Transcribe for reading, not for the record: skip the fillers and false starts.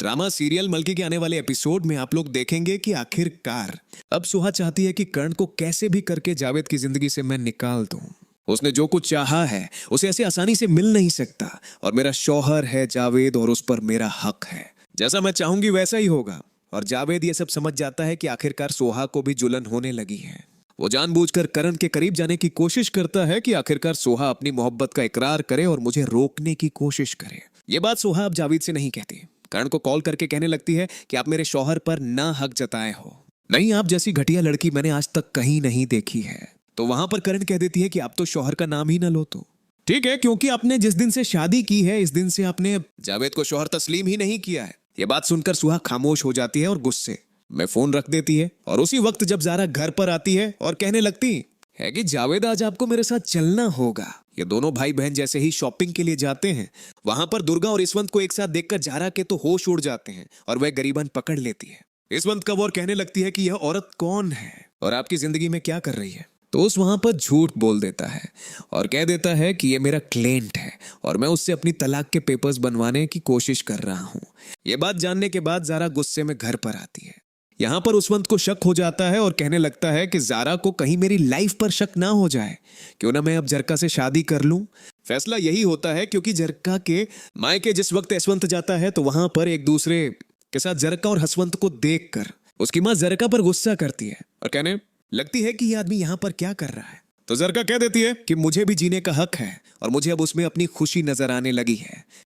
Drama serial मल्की के आने वाले एपिसोड में आप लोग देखेंगे कि आखिरकार अब सुहा चाहती है कि कर्ण को कैसे भी करके जावेद की जिंदगी से मैं निकाल दूं। उसने जो कुछ चाहा है उसे ऐसे आसानी से मिल नहीं सकता, और मेरा शौहर है जावेद और उस पर मेरा हक है। जैसा मैं चाहूंगी वैसा ही होगा। और जावेद ये सब समझ जाता है कि आखिरकार सोहा को भी जुलन होने लगी है। वो जानबूझकर करण के करीब जाने की कोशिश करता है कि आखिरकार सोहा अपनी मोहब्बत का इकरार करे और मुझे रोकने की कोशिश करे। ये बात सोहा अब जावेद से नहीं कहती। करण को कॉल करके कहने लगती है कि आप मेरे शौहर पर ना हक जताए हो। नहीं, आप जैसी घटिया लड़की मैंने आज तक कहीं नहीं देखी है। तो वहां पर करण कह देती है कि आप तो शौहर का नाम ही ना लो तो ठीक है, क्योंकि आपने जिस दिन से शादी की है इस दिन से आपने जावेद को शौहर तस्लीम ही नहीं किया है। ये बात सुनकर सुहा खामोश हो जाती है और गुस्से में फोन रख देती है। और उसी वक्त जब जारा घर पर आती है और कहने लगती है कि जावेद आज आपको मेरे साथ चलना होगा। ये दोनों भाई बहन जैसे ही शॉपिंग के लिए जाते हैं, वहां पर दुर्गा और इसवंत को एक साथ देखकर जारा के तो होश उड़ जाते हैं और वह गरीबन पकड़ लेती है। इसवंत कब और कहने लगती है कि यह औरत कौन है और आपकी जिंदगी में क्या कर रही है। तो उस वहां पर झूठ बोल देता है और कह देता है कि ये मेरा क्लाइंट है और मैं उससे अपनी तलाक के पेपर्स बनवाने की कोशिश कर रहा हूं। ये बात जानने के बाद जारा गुस्से में घर पर आती है। यहां पर उसवंत को शक हो जाता है और कहने लगता है कि जारा को कहीं मेरी लाइफ पर शक ना हो जाए, क्यों ना मैं अब जरका से शादी कर लूं। फैसला यही होता है क्योंकि जरका के मायके जिस वक्त यशवंत जाता है तो वहां पर एक दूसरे के साथ जरका और हसवंत को देखकर उसकी मां जरका पर गुस्सा करती है और कहने लगती है कि यह आदमी यहां पर क्या कर रहा है। तो जरका कह देती है कि मुझे भी जीने का हक है और मुझे अब उसमें अपनी खुशी नजर आने लगी है।